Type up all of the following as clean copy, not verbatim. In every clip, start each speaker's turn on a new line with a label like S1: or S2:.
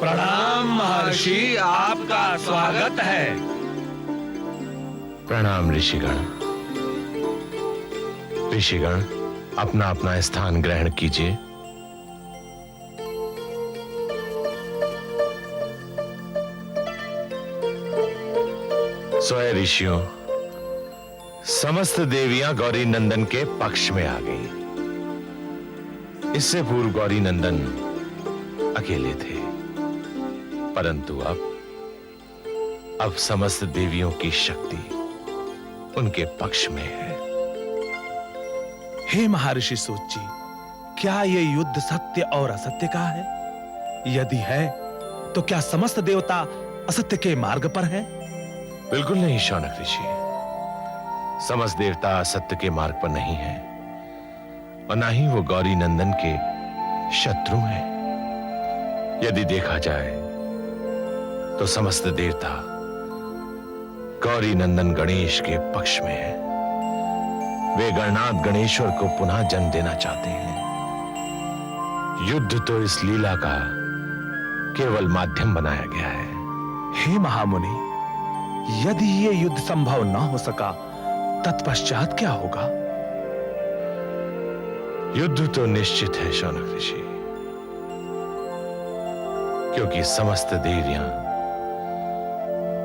S1: प्रणाम महर्षि, आपका स्वागत है।
S2: प्रणाम ऋषिगण। ऋषिगण, अपना अपना स्थान ग्रहण कीजिए। स्वयं ऋषियों, समस्त देवियां गौरी नंदन के पक्ष में आ गईं। इससे पूर्व गौरी नंदन अकेले थे, परंतु अब समस्त देवियों की शक्ति उनके पक्ष में है।
S1: हे महर्षि सूत जी, क्या ये युद्ध सत्य और असत्य का है? यदि है तो क्या समस्त देवता असत्य के मार्ग पर हैं?
S2: बिल्कुल नहीं शौनक ऋषि, समस्त देवता असत्य के मार्ग पर नहीं हैं और ना ही वो गौरी नंदन के शत्रु हैं। यदि देखा जाए तो समस्त देवता गौरी नंदन गणेश के पक्ष में है। वे गणनाथ गणेश्वर को पुनः जन्म देना चाहते हैं। युद्ध तो इस लीला का केवल माध्यम बनाया गया है।
S1: हे महामुनि, यदि ये युद्ध संभव न हो सका, तत्पश्चात क्या होगा?
S2: युद्ध तो निश्चित है शौनक ऋषि, क्योंकि समस्त देवियां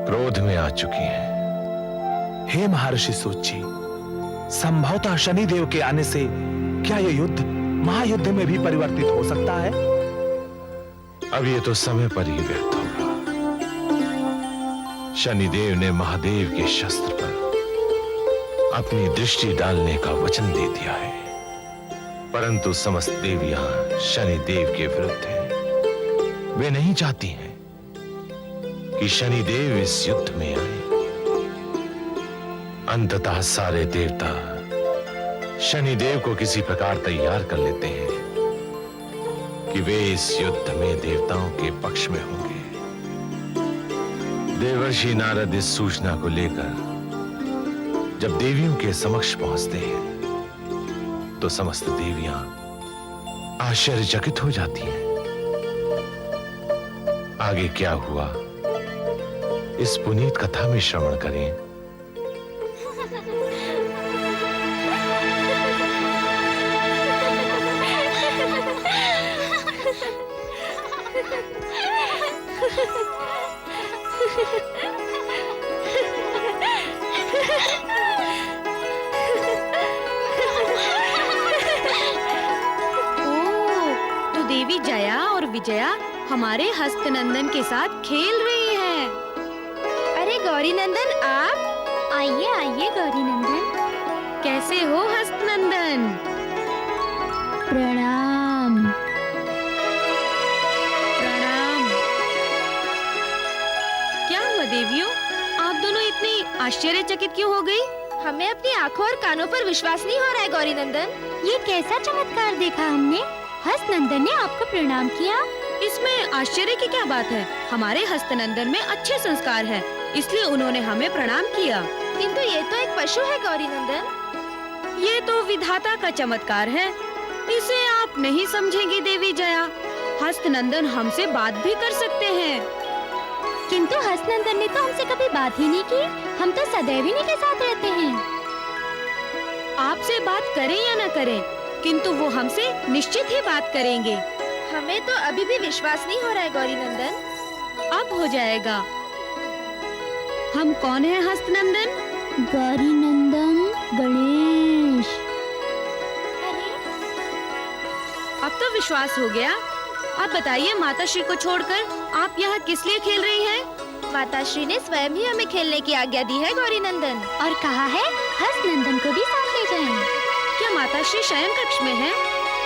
S2: क्रोध में आ चुकी हैं।
S1: हे महर्षि सूत जी, संभवतः शनिदेव के आने से क्या यह युद्ध महायुद्ध में भी परिवर्तित हो सकता है?
S2: अब ये तो समय पर ही व्यक्त होगा। शनिदेव ने महादेव के शस्त्र पर अपनी दृष्टि डालने का वचन दे दिया है, परंतु समस्त देवियां शनिदेव के विरुद्ध हैं। वे नहीं चाहती हैं कि शनिदेव इस युद्ध में आए। अंततः सारे देवता शनिदेव को किसी प्रकार तैयार कर लेते हैं कि वे इस युद्ध में देवताओं के पक्ष में होंगे। देवर्षि नारद इस सूचना को लेकर जब देवियों के समक्ष पहुंचते हैं तो समस्त देवियां आश्चर्यचकित हो जाती हैं। आगे क्या हुआ, इस पुनीत कथा में श्रवण करें।
S3: तो देवी जया और विजया हमारे हस्तनंदन के साथ खेल रही हैं।
S4: अरे गौरी नंदन, आप आइए आइए गौरी नंदन।
S3: कैसे हो हस्तनंदन?
S4: प्रणाम।
S3: प्रणाम। क्या हुआ देवियों, आप दोनों इतनी आश्चर्यचकित क्यों हो गई?
S4: हमें अपनी आंखों और कानों पर विश्वास नहीं हो रहा है गौरी नंदन। ये कैसा चमत्कार देखा हमने। हस्तनंदन ने आपको प्रणाम किया।
S3: इसमें आश्चर्य की क्या बात है? हमारे हस्तनंदन में अच्छे संस्कार है, इसलिए उन्होंने हमें प्रणाम किया।
S4: किंतु ये तो एक पशु है गौरी नंदन।
S3: ये तो विधाता का चमत्कार है, इसे आप नहीं समझेंगी देवी जया। हस्तनंदन हमसे बात भी कर सकते हैं।
S4: किंतु हस्तनंदन ने तो हमसे कभी बात ही नहीं की। हम तो सदैव इन्हीं के साथ रहते हैं।
S3: आपसे बात करें या न करें, किंतु वो हमसे निश्चित ही बात करेंगे।
S4: हमें तो अभी भी विश्वास नहीं हो रहा है गौरी नंदन।
S3: अब हो जाएगा। हम कौन है हस्तनंदन?
S4: गौरी नंदन गणेश।
S3: अब तो विश्वास हो गया। आप बताइए, माताश्री को छोड़कर आप यहाँ किस लिए खेल रही हैं?
S4: माताश्री ने स्वयं ही हमें खेलने की आज्ञा दी है गौरी नंदन, और कहा है हस्तनंदन को भी साथ ले जाएं।
S3: क्या माताश्री शयन कक्ष में है?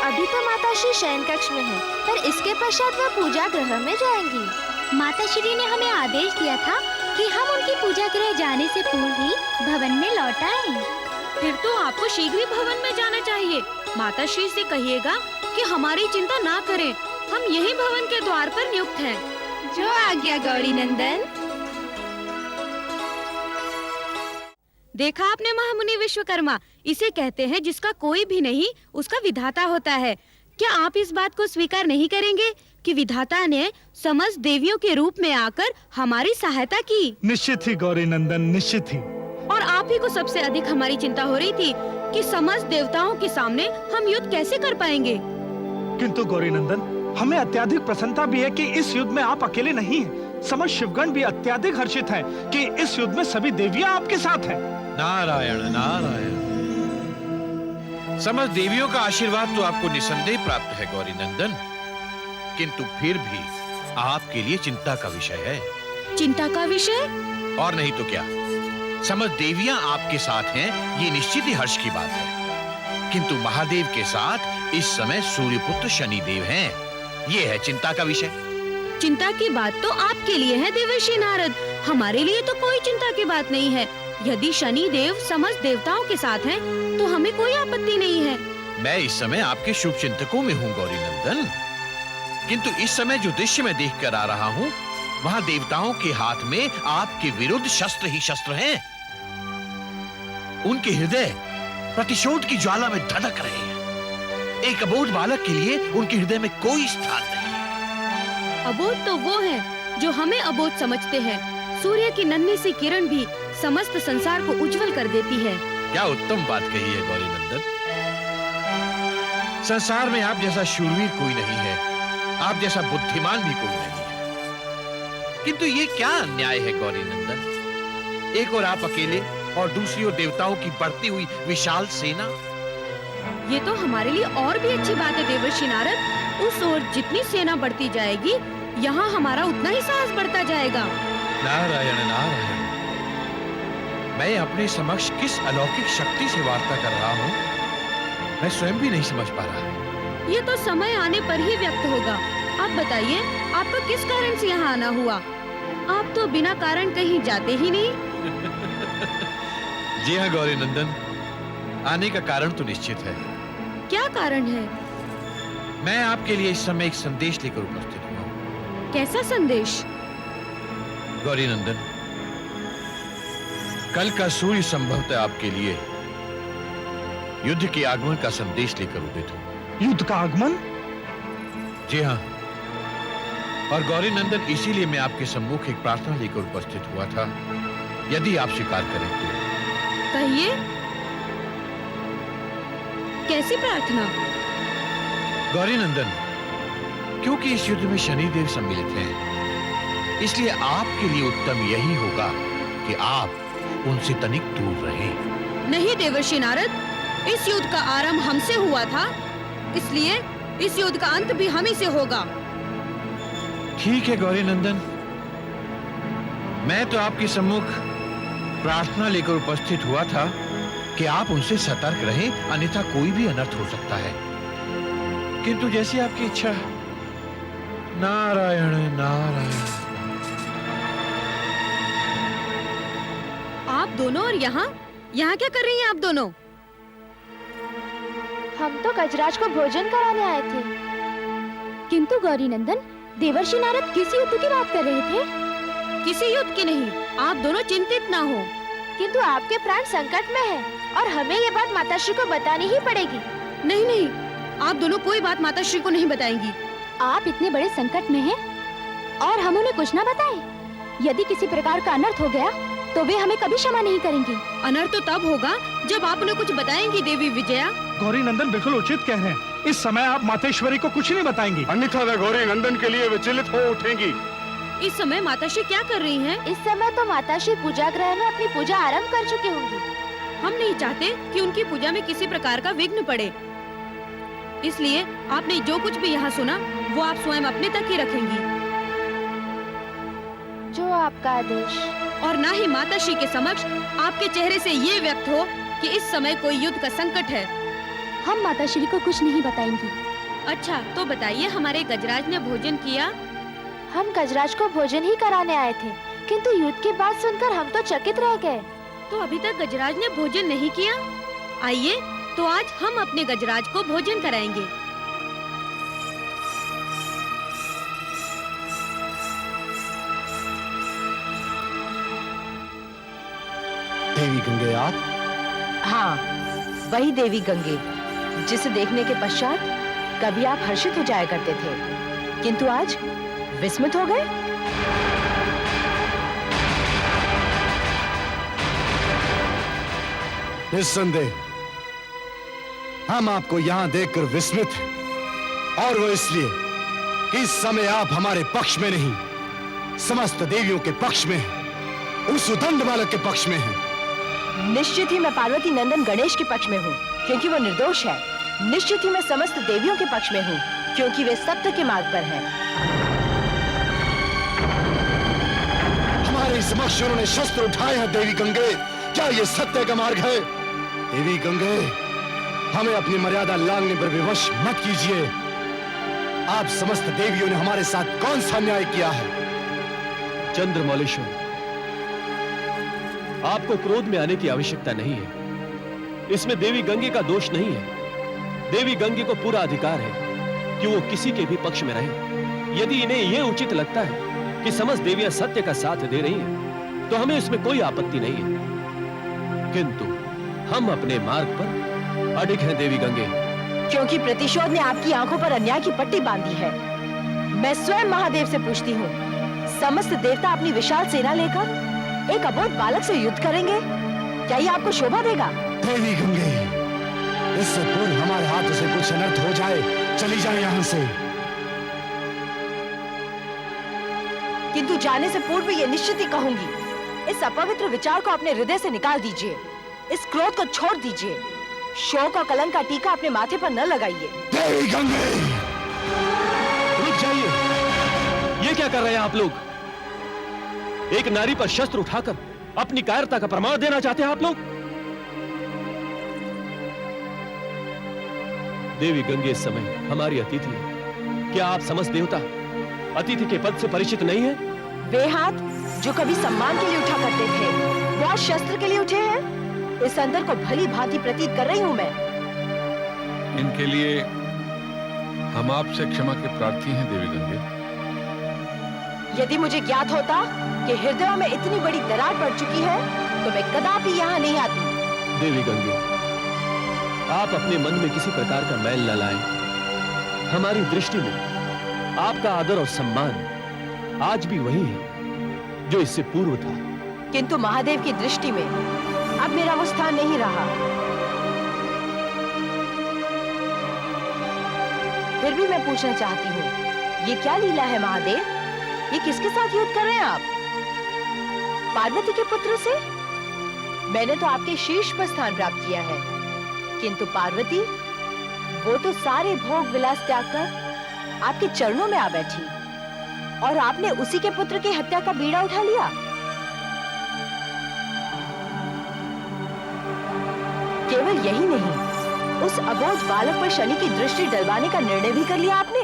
S4: अभी तो माताश्री शयन कक्ष में है, पर इसके पश्चात वह पूजा गृह में जाएंगी। माताश्री ने हमें आदेश दिया था कि हम उनकी पूजा गृह जाने से पूर्व ही भवन में लौट आएं।
S3: फिर तो आपको शीघ्र ही भवन में जाना चाहिए। माताश्री से कहिएगा कि हमारी चिंता ना करें, हम यही भवन के द्वार पर नियुक्त हैं।
S4: जो आज्ञा गौरी नंदन।
S3: देखा आपने महामुनि विश्वकर्मा, इसे कहते हैं जिसका कोई भी नहीं उसका विधाता होता है। क्या आप इस बात को स्वीकार नहीं करेंगे कि विधाता ने समस्त देवियों के रूप में आकर हमारी सहायता की?
S5: निश्चित ही गौरी नंदन, निश्चित ही।
S3: और आप ही को सबसे अधिक हमारी चिंता हो रही थी कि समस्त देवताओं के सामने हम युद्ध कैसे कर पाएंगे।
S5: किंतु गौरी नंदन, हमें अत्यधिक प्रसन्नता भी है कि इस युद्ध में आप अकेले नहीं हैं। समस्त शिवगण भी अत्यधिक हर्षित है कि इस युद्ध में सभी देवियां आपके साथ हैं।
S2: नारायण नारायण। समस्त देवियों का आशीर्वाद तो आपको निसंदेह प्राप्त है गौरी नंदन, किंतु फिर भी आपके लिए चिंता का विषय है।
S3: चिंता का विषय?
S2: और नहीं तो क्या, समस्त देवियां आपके साथ हैं ये निश्चित ही हर्ष की बात है, किंतु महादेव के साथ इस समय सूर्यपुत्र शनिदेव हैं, ये है चिंता का विषय।
S3: चिंता की बात तो आपके लिए है देवर्षि नारद, हमारे लिए तो कोई चिंता की बात नहीं है। यदि शनि देव समस्त देवताओं के साथ हैं, तो हमें कोई आपत्ति नहीं है।
S2: मैं इस समय आपके शुभ चिंतकों में हूँ गौरी नंदन, किंतु इस समय जो दृश्य मैं देख कर आ रहा हूँ, वहाँ देवताओं के हाथ में आपके विरुद्ध शस्त्र ही शस्त्र हैं। उनके हृदय प्रतिशोध की ज्वाला में धड़क रहे हैं। एक अबोध बालक के लिए उनके हृदय में कोई स्थान नहीं।
S3: अबोध तो वो है जो हमें अबोध समझते हैं। सूर्य की नन्ही सी किरण भी समस्त संसार को उज्जवल कर देती है।
S2: क्या उत्तम बात कही है गौरी नंदन। संसार में आप जैसा शूरवीर कोई नहीं है, आप जैसा बुद्धिमान भी कोई नहीं है। किंतु ये क्या अन्याय है गौरी नंदन, एक और आप अकेले और दूसरी ओर देवताओं की बढ़ती हुई विशाल सेना।
S3: ये तो हमारे लिए और भी अच्छी बात है देवर्षि नारद। उस ओर जितनी सेना बढ़ती जाएगी, यहाँ हमारा उतना ही साहस बढ़ता जाएगा।
S2: नारायण नारायण। मैं अपने समक्ष किस अलौकिक शक्ति से वार्ता कर रहा हूँ, मैं स्वयं भी नहीं समझ पा रहा।
S3: ये तो समय आने पर ही व्यक्त होगा। आप बताइए, आपको किस कारण से यहाँ आना हुआ? आप तो बिना कारण कहीं जाते ही नहीं।
S2: जी हाँ गौरी नंदन, आने का कारण तो निश्चित है।
S3: क्या कारण है?
S2: मैं आपके लिए इस समय एक संदेश लेकर उपस्थित हुआ हूँ।
S3: कैसा संदेश?
S2: गौरी नंदन, कल का सूर्य संभवतः आपके लिए युद्ध के आगमन का संदेश लेकर उदित हो।
S5: युद्ध का आगमन?
S2: जी हाँ, और गौरी नंदन इसीलिए मैं आपके सम्मुख एक प्रार्थना लेकर उपस्थित हुआ था, यदि आप स्वीकार करें तो।
S3: कहिए, कैसी प्रार्थना?
S2: गौरी नंदन, क्योंकि इस युद्ध में शनिदेव सम्मिलित हैं, इसलिए आपके लिए उत्तम यही होगा कि आप उनसे तनिक दूर रहें।
S3: नहीं देवर्षि नारद, इस युद्ध का आरंभ हमसे हुआ था, इसलिए इस युद्ध का अंत भी हम ही से होगा।
S2: ठीक है गौरी नंदन, मैं तो आपके सम्मुख प्रार्थना लेकर उपस्थित हुआ था कि आप उनसे सतर्क रहें, अन्यथा कोई भी अनर्थ हो सकता है। किंतु जैसी आपकी इच्छा। नारायण नारायण।
S3: आप दोनों और यहाँ क्या कर रही हैं आप दोनों?
S4: हम तो गजराज को भोजन कराने आए थे। किंतु गौरी नंदन, देवर्षि नारद किस युद्ध की बात कर रहे थे?
S3: किसी युद्ध की नहीं, आप दोनों चिंतित ना हो।
S4: किंतु आपके प्राण संकट में है और हमें ये बात माताश्री को बतानी ही पड़ेगी।
S3: नहीं नहीं, आप दोनों कोई बात माताश्री को नहीं बताएंगी।
S4: आप इतने बड़े संकट में हैं और हम उन्हें कुछ ना बताएं। यदि किसी प्रकार का अनर्थ हो गया तो वे हमें कभी क्षमा नहीं करेंगी।
S3: अनर्थ तो तब होगा जब आप उन्हें कुछ बताएंगी देवी विजया।
S5: गौरी नंदन बिल्कुल उचित कह रहे हैं। इस समय आप मातेश्वरी को कुछ नहीं बताएंगी,
S6: अन्यथा वे गौरी नंदन के लिए विचलित हो उठेंगी।
S3: इस समय माताश्री क्या कर रही हैं?
S4: इस समय तो माताश्री पूजा गृह में अपनी पूजा आरंभ कर चुकी होंगी।
S3: हम नहीं चाहते कि उनकी पूजा में किसी प्रकार का विघ्न पड़े, इसलिए आपने जो कुछ भी यहाँ सुना वो आप स्वयं अपने तक ही रखेंगी।
S4: जो आपका आदेश।
S3: और ना ही माताश्री के समक्ष आपके चेहरे से ये व्यक्त हो कि इस समय कोई युद्ध का संकट है।
S4: हम माताश्री को कुछ नहीं बताएंगी।
S3: अच्छा तो बताइए, हमारे गजराज ने भोजन किया?
S4: हम गजराज को भोजन ही कराने आए थे, किंतु युद्ध की बात सुनकर हम तो चकित रह गए।
S3: तो अभी तक गजराज ने भोजन नहीं किया? आइए तो आज हम अपने गजराज को भोजन कराएंगे।
S1: देवी गंगे आप?
S7: हाँ, वही देवी गंगे जिसे देखने के पश्चात कभी आप हर्षित हो जाया करते थे, किंतु आज विस्मित हो गए।
S8: निस्संदेह हम आपको यहां देखकर विस्मित हैं, और वो इसलिए कि इस समय आप हमारे पक्ष में नहीं, समस्त देवियों के पक्ष में हैं, उस उदंड बालक के पक्ष में हैं।
S7: निश्चित ही मैं पार्वती नंदन गणेश के पक्ष में हूँ, क्योंकि वो निर्दोष है। निश्चित ही मैं समस्त देवियों के पक्ष में हूँ, क्योंकि वे सत्य के मार्ग पर हैं।
S8: हमारे समक्ष उन्होंने शस्त्र उठाए हैं। देवी गंगे, क्या ये सत्य का मार्ग है? देवी गंगे, हमें अपनी मर्यादा लांघने पर विवश मत कीजिए। आप समस्त देवियों ने हमारे साथ कौन सा अन्याय किया है?
S9: चंद्रमौलेश्वर, आपको क्रोध में आने की आवश्यकता नहीं है। इसमें देवी गंगे का दोष नहीं है। देवी गंगे को पूरा अधिकार है कि वो किसी के भी पक्ष में रहे। यदि इन्हें यह उचित लगता है कि समस्त देवियां सत्य का साथ दे रही हैं, तो हमें इसमें कोई आपत्ति नहीं है। किंतु हम अपने मार्ग पर अडिग हैं देवी गंगे।
S7: क्योंकि प्रतिशोध ने आपकी आंखों पर अन्याय की पट्टी बांधी है। मैं स्वयं महादेव से पूछती हूँ, समस्त देवता अपनी विशाल सेना लेकर एक अबोध बालक से युद्ध करेंगे? क्या ये आपको शोभा देगा?
S8: देवी गंगे, इससे पूर्व हमारे हाथों से कुछ अनर्थ हो जाए, चली जाए यहाँ से।
S7: किंतु जाने से पूर्व ये निश्चित ही कहूंगी, इस अपवित्र विचार को अपने हृदय से निकाल दीजिए। इस क्रोध को छोड़ दीजिए। शोक और कलंक का टीका अपने माथे पर न लगाइए।
S8: देवी गंगे,
S9: रुक जाइए। ये क्या कर रहे हैं आप लोग? एक नारी पर शस्त्र उठाकर अपनी कायरता का प्रमाण देना चाहते हैं आप लोग? देवी गंगे इस समय हमारी अतिथि है। क्या आप समस्त देवता अतिथि के पद से परिचित नहीं है?
S7: वे हाथ जो कभी सम्मान के लिए उठा करते थे, वो आज शस्त्र के लिए उठे हैं। इस अंतर को भली भांति प्रतीत कर रही हूं मैं।
S10: इनके लिए हम आपसे क्षमा के प्रार्थी हैं देवी गंगे।
S7: यदि मुझे ज्ञात होता कि हृदयों में इतनी बड़ी दरार पड़ चुकी है, तो मैं कदापि यहाँ नहीं आती।
S9: देवी गंगे, आप अपने मन में किसी प्रकार का मैल न लाएं। हमारी दृष्टि में आपका आदर और सम्मान आज भी वही है जो इससे पूर्व था।
S7: किंतु महादेव की दृष्टि में अब मेरा वो स्थान नहीं रहा। फिर भी मैं पूछना चाहती हूँ, ये क्या लीला है महादेव? ये किसके साथ युद्ध कर रहे हैं आप? पार्वती के पुत्र से? मैंने तो आपके शीर्ष पर स्थान प्राप्त किया है, किंतु पार्वती, वो तो सारे भोग विलास त्याग कर आपके चरणों में आ बैठी, और आपने उसी के पुत्र की हत्या का बीड़ा उठा लिया। केवल यही नहीं, उस अबोध बालक पर शनि की दृष्टि डलवाने का निर्णय भी कर लिया आपने।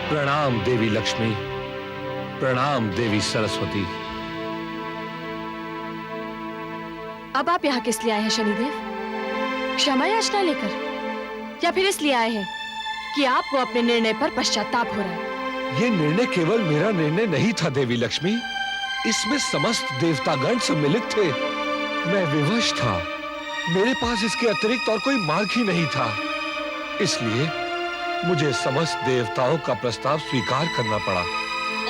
S2: प्रणाम देवी लक्ष्मी, प्रणाम देवी सरस्वती।
S11: अब आप यहाँ किस लिए आए हैं शनिदेव? क्षमा याचना लेकर, या फिर इसलिए आए हैं कि आपको अपने निर्णय पर पश्चाताप हो रहा है?
S2: ये निर्णय केवल मेरा निर्णय नहीं था देवी लक्ष्मी, इसमें समस्त देवतागण सम्मिलित थे। मैं विवश था, मेरे पास इसके अतिरिक्त और कोई मार्ग ही नहीं था। इसलिए मुझे समस्त देवताओं का प्रस्ताव स्वीकार करना पड़ा।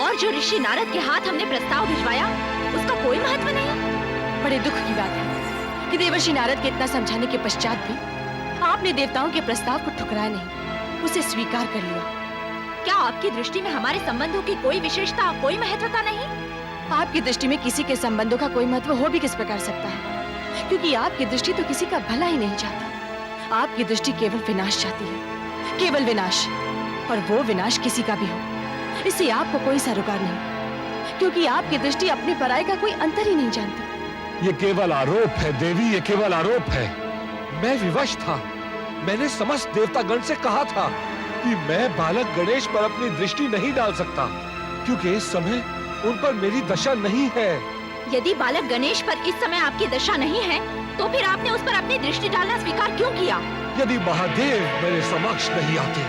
S3: और जो ऋषि नारद के हाथ हमने प्रस्ताव भिजवाया, उसका कोई महत्व नहीं।
S11: बड़े दुख की बात है कि देवर्षि नारद के इतना समझाने के पश्चात भी आपने देवताओं के प्रस्ताव को ठुकराया नहीं, उसे स्वीकार कर लिया।
S3: क्या आपकी दृष्टि में हमारे संबंधों की कोई विशेषता, कोई महत्वता नहीं?
S11: आपकी दृष्टि में किसी के संबंधों का कोई महत्व हो भी किस प्रकार सकता है, क्योंकि आपकी दृष्टि तो किसी का भला ही नहीं चाहती। आपकी दृष्टि केवल विनाश चाहती है, केवल विनाश, और वो विनाश किसी का भी हो, इससे आपको कोई सरोकार नहीं, क्योंकि आपकी दृष्टि अपने पराये का कोई अंतर ही नहीं जानती।
S2: ये केवल आरोप है देवी, ये केवल आरोप है। मैं विवश था। मैंने समस्त देवतागण से कहा था कि मैं बालक गणेश पर अपनी दृष्टि नहीं डाल सकता, क्योंकि इस समय उन पर मेरी दशा नहीं है।
S4: यदि बालक गणेश पर इस समय आपकी दशा नहीं है, तो फिर आपने उस पर अपनी दृष्टि डालना स्वीकार क्यों किया?
S2: यदि महादेव मेरे समक्ष नहीं आते,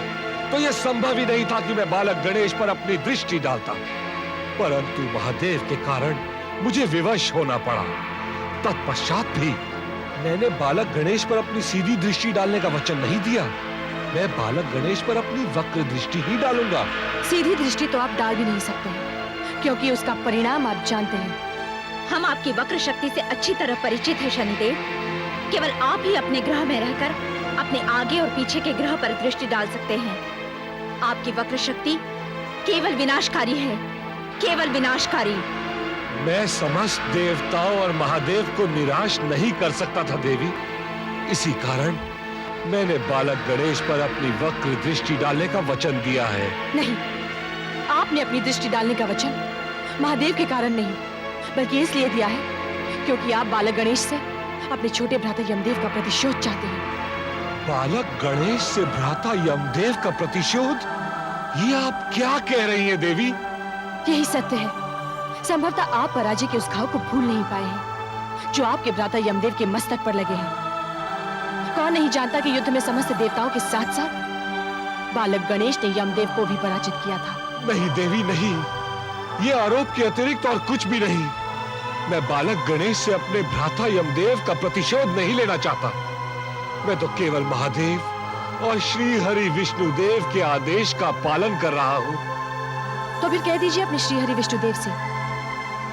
S2: तो यह संभव ही नहीं था कि मैं बालक गणेश पर अपनी दृष्टि डालता। परंतु महादेव के कारण मुझे विवश होना पड़ा। तत्पश्चात भी मैंने बालक गणेश पर अपनी सीधी दृष्टि डालने का वचन नहीं दिया। मैं बालक गणेश पर अपनी वक्र दृष्टि ही डालूंगा।
S11: सीधी दृष्टि तो आप डाल भी नहीं सकते हैं, क्योंकि उसका परिणाम आप जानते हैं।
S4: हम आपकी वक्र शक्ति से अच्छी तरह परिचित हैं शनिदेव। केवल आप ही अपने ग्रह में रहकर अपने आगे और पीछे के ग्रह पर दृष्टि डाल सकते हैं। आपकी वक्र शक्ति केवल विनाशकारी है, केवल विनाशकारी।
S2: मैं समस्त देवताओं और महादेव को निराश नहीं कर सकता था देवी। इसी कारण मैंने बालक गणेश पर अपनी वक्र दृष्टि डालने का वचन दिया है।
S11: नहीं, आपने अपनी दृष्टि डालने का वचन महादेव के कारण नहीं, बल्कि इसलिए दिया है क्योंकि आप बालक गणेश से अपने छोटे भ्राता यमदेव का प्रतिशोध चाहते हैं।
S2: बालक गणेश से भ्राता यमदेव का प्रतिशोध? ये आप क्या कह रही हैं देवी?
S11: यही सत्य है। संभवतः आप पराजय के उस घाव को भूल नहीं पाए हैं जो आपके भ्राता यमदेव के मस्तक पर लगे हैं। कौन नहीं जानता कि युद्ध में समस्त देवताओं के साथ साथ बालक गणेश ने यमदेव को भी पराजित किया था।
S2: नहीं देवी नहीं, ये आरोप के अतिरिक्त और कुछ भी नहीं। मैं बालक गणेश से अपने भ्राता यमदेव का प्रतिशोध नहीं लेना चाहता। मैं तो केवल महादेव और श्री हरि विष्णुदेव के आदेश का पालन कर रहा हूँ।
S11: तो फिर कह दीजिए अपने श्री हरि विष्णुदेव से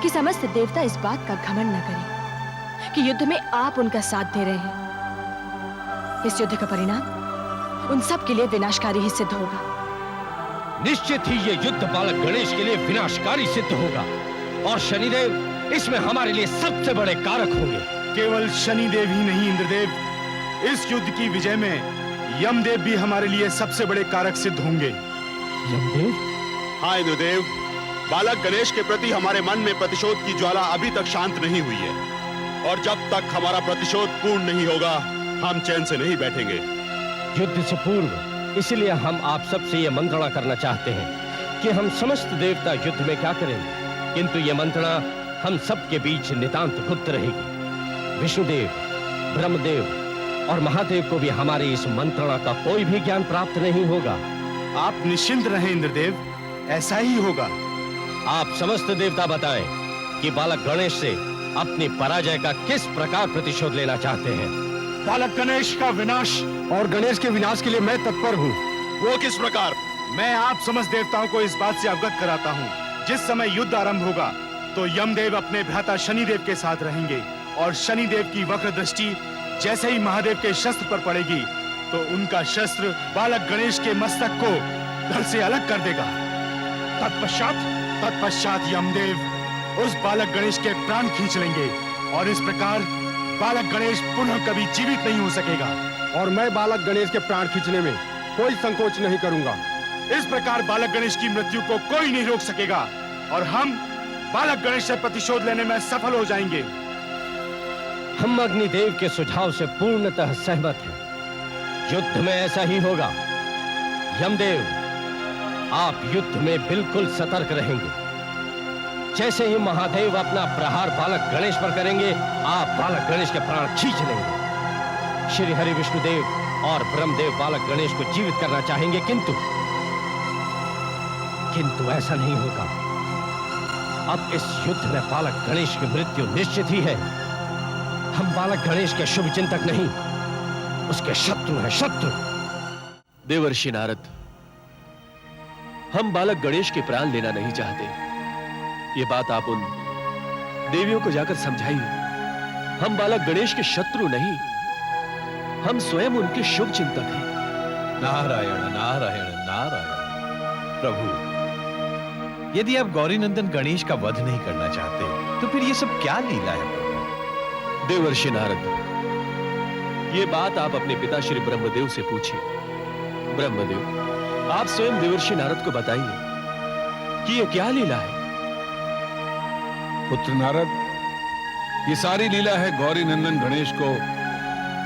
S11: कि समस्त देवता इस बात का घमंड न करें कि युद्ध में आप उनका साथ दे रहे हैं। इस युद्ध का परिणाम उन सब के लिए विनाशकारी ही सिद्ध होगा।
S9: निश्चित ही ये युद्ध बालक गणेश के लिए विनाशकारी सिद्ध होगा, और शनिदेव इसमें हमारे लिए सबसे बड़े कारक होंगे।
S8: केवल शनिदेव ही नहीं इंद्रदेव, इस युद्ध की विजय में यमदेव भी हमारे लिए सबसे बड़े कारक सिद्ध होंगे।
S9: यमदेव?
S6: हाँ इंद्रदेव, बालक गणेश के प्रति हमारे मन में प्रतिशोध की ज्वाला अभी तक शांत नहीं हुई है, और जब तक हमारा प्रतिशोध पूर्ण नहीं होगा, हम चैन से नहीं बैठेंगे।
S9: युद्ध से पूर्व इसलिए हम आप सबसे ये मंत्रणा करना चाहते हैं कि हम समस्त देवता युद्ध में क्या करेंगे, किंतु ये मंत्रणा हम सबके बीच नितांत गुप्त रहेगी। विष्णुदेव, ब्रह्मदेव और महादेव को भी हमारी इस मंत्रणा का कोई भी ज्ञान प्राप्त नहीं होगा।
S8: आप निश्चिंत रहें इंद्रदेव, ऐसा ही होगा।
S9: आप समस्त देवता बताएं कि बालक गणेश से अपनी पराजय का किस प्रकार प्रतिशोध लेना चाहते हैं।
S8: बालक गणेश का विनाश और गणेश के विनाश के लिए मैं तत्पर हूँ।
S6: वो किस प्रकार?
S8: मैं आप समस्त देवताओं को इस बात से अवगत कराता हूँ। जिस समय युद्ध आरंभ होगा तो यमदेव अपने भ्राता शनिदेव के साथ रहेंगे, और शनिदेव की वक्र दृष्टि जैसे ही महादेव के शस्त्र पर पड़ेगी तो उनका शस्त्र बालक गणेश के मस्तक को धड़ से अलग कर देगा। तत्पश्चात यमदेव उस बालक गणेश के प्राण खींच लेंगे, और इस प्रकार बालक गणेश पुनः कभी जीवित नहीं हो सकेगा।
S6: और मैं बालक गणेश के प्राण खींचने में कोई संकोच नहीं करूंगा।
S8: इस प्रकार बालक गणेश की मृत्यु को कोई नहीं रोक सकेगा, और हम बालक गणेश से प्रतिशोध लेने में सफल हो जाएंगे।
S9: हम अग्निदेव के सुझाव से पूर्णतः सहमत हैं। युद्ध में ऐसा ही होगा। यमदेव, आप युद्ध में बिल्कुल सतर्क रहेंगे। जैसे ही महादेव अपना प्रहार बालक गणेश पर करेंगे, आप बालक गणेश के प्राण खींच लेंगे। श्री हरि विष्णुदेव और ब्रह्मदेव बालक गणेश को जीवित करना चाहेंगे, किंतु ऐसा नहीं होगा। अब इस युद्ध में बालक गणेश की मृत्यु निश्चित ही है। हम बालक गणेश के शुभ चिंतक नहीं, उसके शत्रु हैं, शत्रु।
S12: देवर्षि नारद, हम बालक गणेश के प्राण लेना नहीं चाहते। ये बात आप उन देवियों को जाकर समझाइए। हम बालक गणेश के शत्रु नहीं, हम स्वयं उनके शुभ चिंतक हैं।
S1: नारायण नारायण नारायण। प्रभु, यदि आप गौरीनंदन गणेश का वध नहीं करना चाहते तो फिर ये सब क्या लीला है प्रभु?
S12: देवर्षि नारद, ये बात आप अपने पिता श्री ब्रह्मदेव से पूछिए। ब्रह्मदेव, आप स्वयं देवर्षि नारद को बताइए कि यह क्या लीला है।
S10: पुत्र नारद, ये सारी लीला है गौरी नंदन गणेश को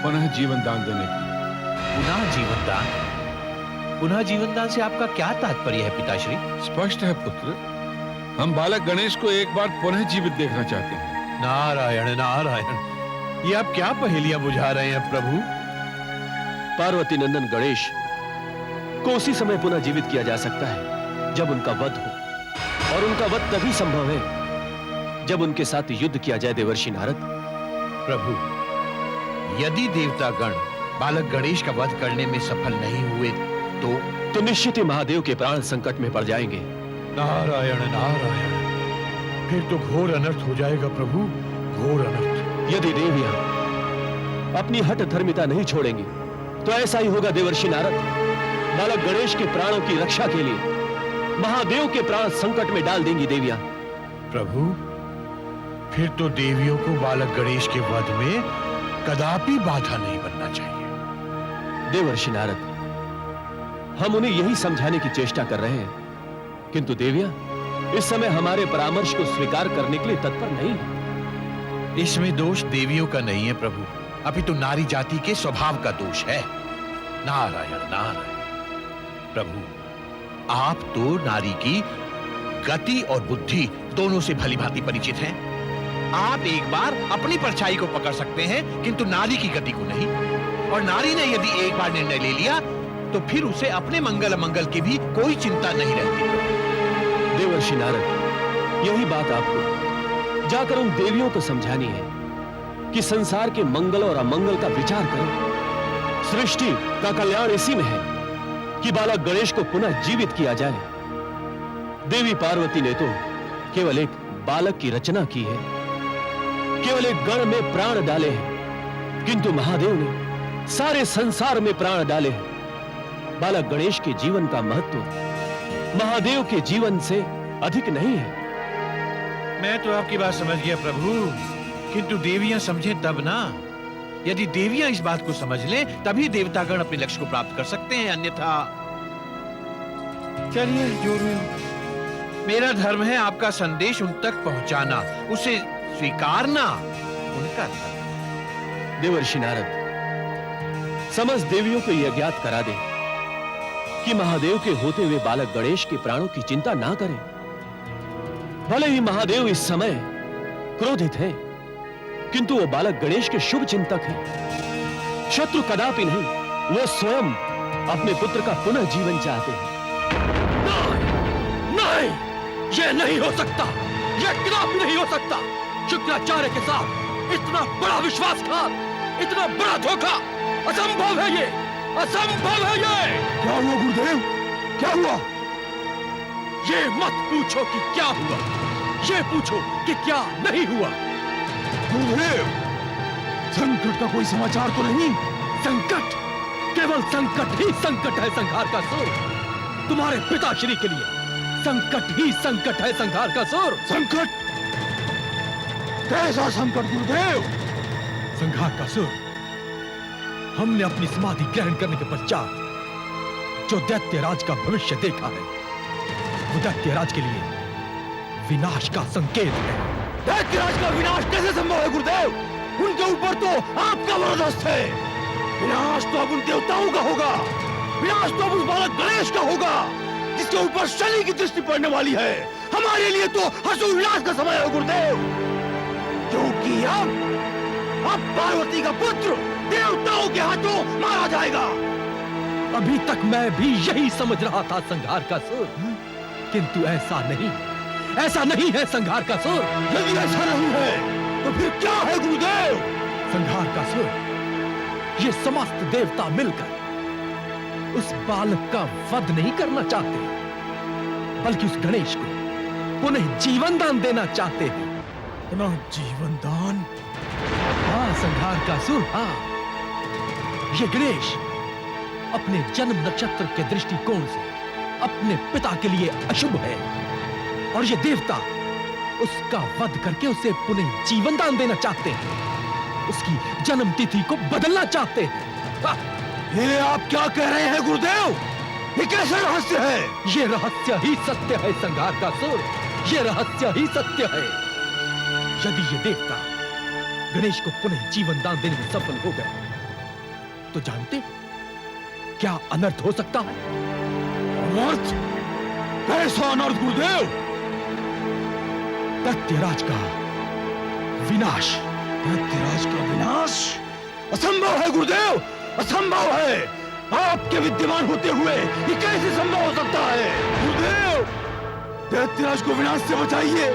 S10: पुनः जीवन दान देने की।
S1: पुनः जीवन दान? पुनः जीवन दान से आपका क्या तात्पर्य है पिताश्री?
S10: स्पष्ट है पुत्र, हम बालक गणेश को एक बार पुनः जीवित देखना चाहते हैं।
S1: नारायण नारायण, ये आप क्या पहेलियां बुझा रहे हैं प्रभु?
S12: पार्वती नंदन गणेश को उसी समय पुनः जीवित किया जा सकता है जब उनका वध हो, और उनका वध तभी संभव है जब उनके साथ युद्ध किया जाए देवर्षि नारद।
S1: प्रभु, यदि देवतागण बालक गणेश का वध करने में सफल नहीं हुए तो
S12: निश्चित ही महादेव के प्राण संकट में पड़ जाएंगे।
S1: नारायण नारायण, फिर तो घोर अनर्थ हो जाएगा प्रभु, घोर अनर्थ।
S12: यदि देवियां अपनी हठ धर्मिता नहीं छोड़ेंगी तो ऐसा ही होगा देवर्षि नारद। बालक गणेश के प्राणों की रक्षा के लिए महादेव के प्राण संकट में डाल देंगी देवियां।
S1: प्रभु, फिर तो देवियों को बालक गणेश के वध में कदापि बाधा नहीं बनना चाहिए।
S12: देवर्षि नारद, हम उन्हें यही समझाने की चेष्टा कर रहे हैं, किंतु देवियां इस समय हमारे परामर्श को स्वीकार करने के लिए तत्पर नहीं है।
S1: इसमें दोष देवियों का नहीं है प्रभु, अपितु नारी जाति के स्वभाव का दोष है। नारायण नारायण। प्रभु, आप तो नारी की गति और बुद्धि दोनों से भली भांति परिचित हैं। आप एक बार अपनी परछाई को पकड़ सकते हैं, किंतु नारी की गति को नहीं। और नारी ने यदि एक बार निर्णय ले लिया तो फिर उसे अपने मंगल अमंगल की भी कोई चिंता नहीं रहती।
S12: देवर्षि नारद, यही बात आपको जाकर उन देवियों को समझानी है कि संसार के मंगल और अमंगल का विचार करें। सृष्टि का कल्याण इसी में है कि बालक गणेश को पुनः जीवित किया जाए। देवी पार्वती ने तो केवल एक बालक की रचना की है, केवल एक गण में प्राण डाले हैं, किंतु महादेव ने सारे संसार में प्राण डाले हैं। बालक गणेश के जीवन का महत्व महादेव के जीवन से अधिक नहीं है।
S1: मैं तो आपकी बात समझ गया प्रभु, किंतु देवियां समझें तब ना। यदि देवियां इस बात को समझ लें तभी देवतागण अपने लक्ष्य को प्राप्त कर सकते हैं, अन्यथा चलिए जो भी हो। मेरा धर्म है आपका संदेश उन तक पहुंचाना, उसे स्वीकारना उनका धर्म।
S12: देवर्षि नारद, समस्त देवियों को यह ज्ञात करा दे कि महादेव के होते हुए बालक गणेश के प्राणों की चिंता ना करें। भले ही महादेव इस समय क्रोधित है, किंतु वो बालक गणेश के शुभ चिंतक हैं। शत्रु कदापि नहीं, वो स्वयं अपने पुत्र का पुनः जीवन चाहते हैं।
S9: नहीं, ये नहीं हो सकता, ये कदापि नहीं हो सकता। शुक्राचार्य के साथ इतना बड़ा विश्वासघात, इतना बड़ा धोखा, असंभव है ये, असंभव है ये।
S8: क्या हुआ गुरुदेव, क्या हुआ?
S9: ये मत पूछो कि क्या हुआ, ये पूछो कि क्या नहीं हुआ।
S8: गुरुदेव, संकट का कोई समाचार तो नहीं?
S9: संकट, केवल संकट ही संकट है संहार का सुर। तुम्हारे पिताश्री के लिए संकट ही संकट है संहार का सुर।
S8: संकट? कैसा संकट गुरुदेव?
S9: संहार का सुर, हमने अपनी समाधि ग्रहण करने के पश्चात जो दैत्यराज का भविष्य देखा है, वो दैत्यराज के लिए विनाश का संकेत है।
S8: दैत्यराज का विनाश कैसे संभव है गुरुदेव? उनके ऊपर तो आपका वरदस्त है। विनाश तो अब उन देवताओं का होगा, विनाश तो अब उस बालक गणेश का होगा जिसके ऊपर शनि की दृष्टि पड़ने वाली है। हमारे लिए तो हर्षोल्लास का समय है गुरुदेव, क्योंकि अब पार्वती का पुत्र देवताओं के हाथों मारा जाएगा।
S9: अभी तक मैं भी यही समझ रहा था संहार का सुर, किंतु ऐसा नहीं है संहार का सुर।
S8: यदि ऐसा नहीं है तो फिर क्या है गुरुदेव?
S9: संहार का सुर, ये समस्त देवता मिलकर उस बालक का वध नहीं करना चाहते, बल्कि उस गणेश को पुनः जीवन दान देना चाहते हैं।
S8: पुनः जीवन दान?
S9: हाँ संहार का सुर, हाँ। ये गणेश अपने जन्म नक्षत्र के दृष्टिकोण से अपने पिता के लिए अशुभ है, और ये देवता उसका वध करके उसे पुनः जीवन दान देना चाहते हैं, उसकी जन्म तिथि को बदलना चाहते हैं।
S8: ये आप क्या कह रहे हैं गुरुदेव? ये कैसा रहस्य है?
S9: ये रहस्य ही सत्य है संहार का सुर, ये रहस्य ही सत्य है। यदि ये देवता
S12: गणेश को पुनः जीवन दान देने में सफल हो गए तो जानते क्या अनर्थ हो सकता है?
S8: अनर्थ? कैसा अनर्थ गुरुदेव?
S12: दैत्यराज का विनाश।
S8: दैत्यराज का विनाश असंभव है गुरुदेव, असंभव है। आपके विद्यमान होते हुए ये कैसे संभव हो सकता है? गुरुदेव, दैत्यराज को विनाश से बचाइए,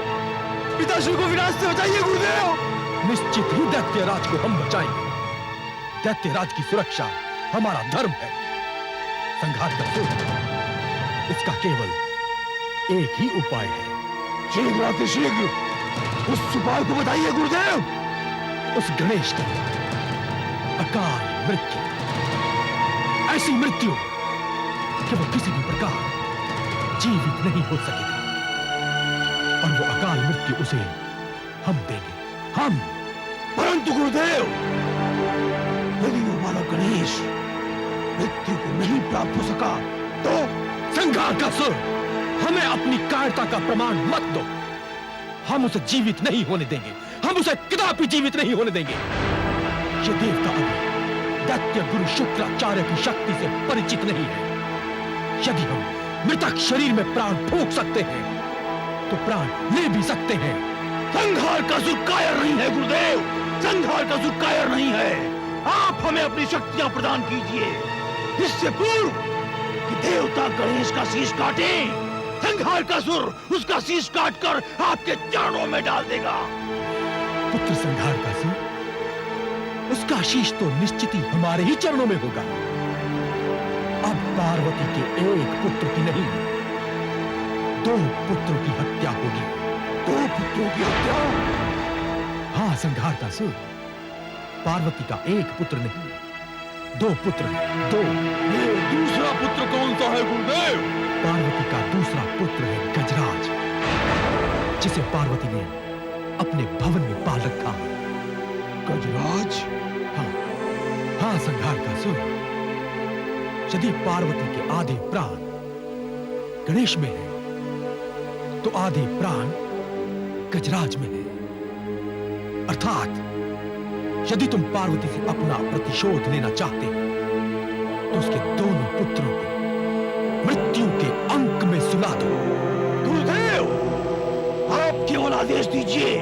S8: पिताश्री को विनाश से बचाइए गुरुदेव।
S12: निश्चित ही दैत्यराज को हम बचाएंगे। दैत्यराज की सुरक्षा हमारा धर्म है। संघार कर दो, इसका केवल एक ही उपाय है।
S8: शीघ्र अतिशीघ्र उस उपाय को बताइए गुरुदेव।
S12: उस गणेश की अकाल मृत्यु, ऐसी मृत्यु कि वो किसी भी प्रकार जीवित नहीं हो सकेगा, और वो अकाल मृत्यु उसे हम देंगे। हम।
S8: परंतु गुरुदेव, यदि वो बालक गणेश मृत्यु को नहीं प्राप्त हो सका तो?
S12: संघार का सुर, हमें अपनी कायरता का प्रमाण मत दो। हम उसे जीवित नहीं होने देंगे, हम उसे कदापि जीवित नहीं होने देंगे। ये देवता अभी दैत्य गुरु शुक्राचार्य की शक्ति से परिचित नहीं है। यदि हम मृतक शरीर में प्राण फूंक सकते हैं तो प्राण ले भी सकते हैं।
S8: संघार का सुर कायर नहीं है गुरुदेव, संघार का सुर कायर नहीं है। आप हमें अपनी शक्तियां प्रदान कीजिए, इससे पूर्व कि देवता गणेश का शीश काटे, संघार का सुर उसका शीश काटकर आपके चरणों में डाल देगा।
S12: पुत्र संघार का सुर, उसका शीश तो निश्चित ही हमारे ही चरणों में होगा। अब पार्वती के एक पुत्र की नहीं, 2 पुत्रों की हत्या होगी।
S8: 2 पुत्रों की हत्या?
S12: हाँ संघार का सुर, पार्वती का एक पुत्र नहीं, 2 पुत्र हैं, 2।
S8: ये दूसरा पुत्र कौन सा है गुरुदेव?
S12: पार्वती का दूसरा पुत्र है गजराज, जिसे पार्वती ने अपने भवन में पाल रखा है।
S8: गजराज?
S12: हाँ संघार का सुर, यदि पार्वती के आधे प्राण गणेश में है तो आधे प्राण गजराज में है। अर्थात यदि तुम पार्वती से अपना प्रतिशोध लेना चाहते हो तो उसके दोनों पुत्रों को मृत्यु के अंक में सुला दो।
S8: गुरुदेव, आप केवल आदेश दीजिए,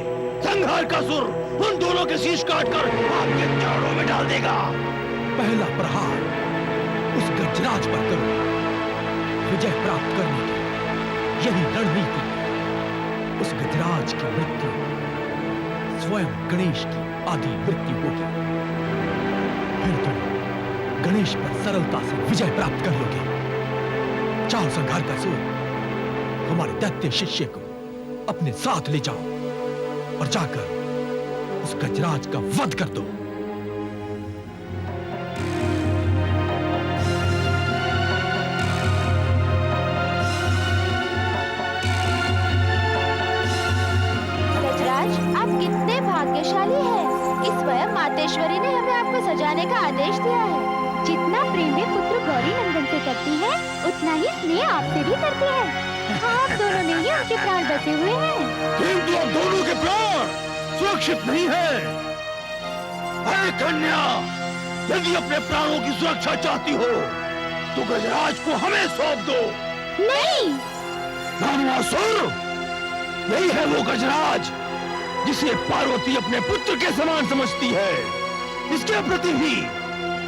S8: संघार का सुर उन दोनों के शीश काटकर आपके चरणों में डाल देगा।
S12: पहला प्रहार उस गजराज पर करो। विजय प्राप्त करने की यही रणनीति है। उस गजराज की मृत्यु स्वयं गणेश की आधी मृत्यु होगी। फिर तुम गणेश पर सरलता से विजय प्राप्त कर लोगे। जाओ संघार का सुर, हमारे दैत्य शिष्य को अपने साथ ले जाओ और जाकर उस गजराज का वध कर दो।
S4: गजराज, आप कितने भाग्यशाली हैं। इस स्वयं मातेश्वरी ने हमें आपको सजाने का आदेश दिया है। जितना प्रेम वे पुत्र गौरी नंदन से करती है, उतना ही स्नेह आपसे भी करती है। आप दोनों में ही उनके प्राण बसे हुए हैं।
S8: किंतु अब दोनों के प्राण सुरक्षित नहीं है। अरे कन्या, यदि अपने प्राणों की सुरक्षा चाहती हो तो गजराज को हमें सौंप दो।
S4: नहीं।
S8: नानुआसुर, यही है वो गजराज जिसे पार्वती अपने पुत्र के समान समझती है। इसके प्रति भी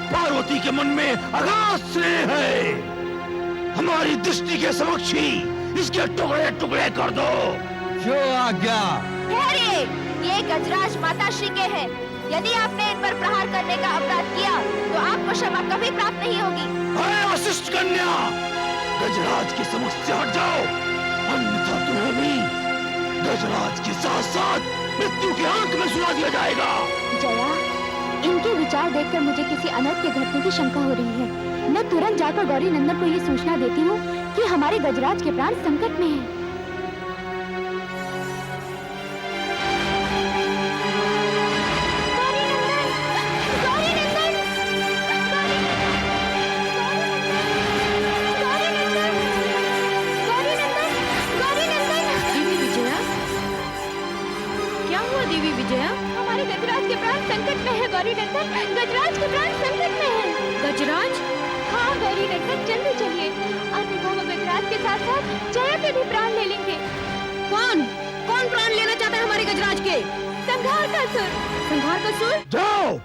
S8: पार्वती के मन में अगाध स्नेह है। हमारी दृष्टि के समक्ष ही इसके टुकड़े टुकड़े कर दो।
S5: जो आज्ञा।
S4: ठहरिए, ये गजराज माताश्री के हैं। यदि आपने इन पर प्रहार करने का अपराध किया तो आपको क्षमा कभी प्राप्त नहीं होगी।
S8: अरे वशिष्ठ कन्या, गजराज की समक्ष से हट जाओ, अन्यथा तुम्हें भी गजराज के साथ साथ मृत्यु के अंक में सुला दिया जाएगा।
S4: जया, इनके विचार देखकर मुझे किसी अनर्थ के घटने की शंका हो रही है। मैं तुरंत जाकर गौरी नंदन को ये सूचना देती हूँ कि हमारे गजराज के प्राण संकट में हैं।
S3: देवी विजया, क्या हुआ देवी विजया?
S4: हमारे गजराज के प्राण नंदन, गजराज के प्राण संकट में हैं।
S3: गजराज?
S4: हाँ गौरी नंदन, जल्दी चलिए, अन्यथा वो गजराज के साथ साथ जया के भी प्राण ले लेंगे।
S3: कौन कौन प्राण लेना चाहता है हमारे गजराज के?
S4: संघार का सुर।
S3: संघार का सुर?
S8: जाओ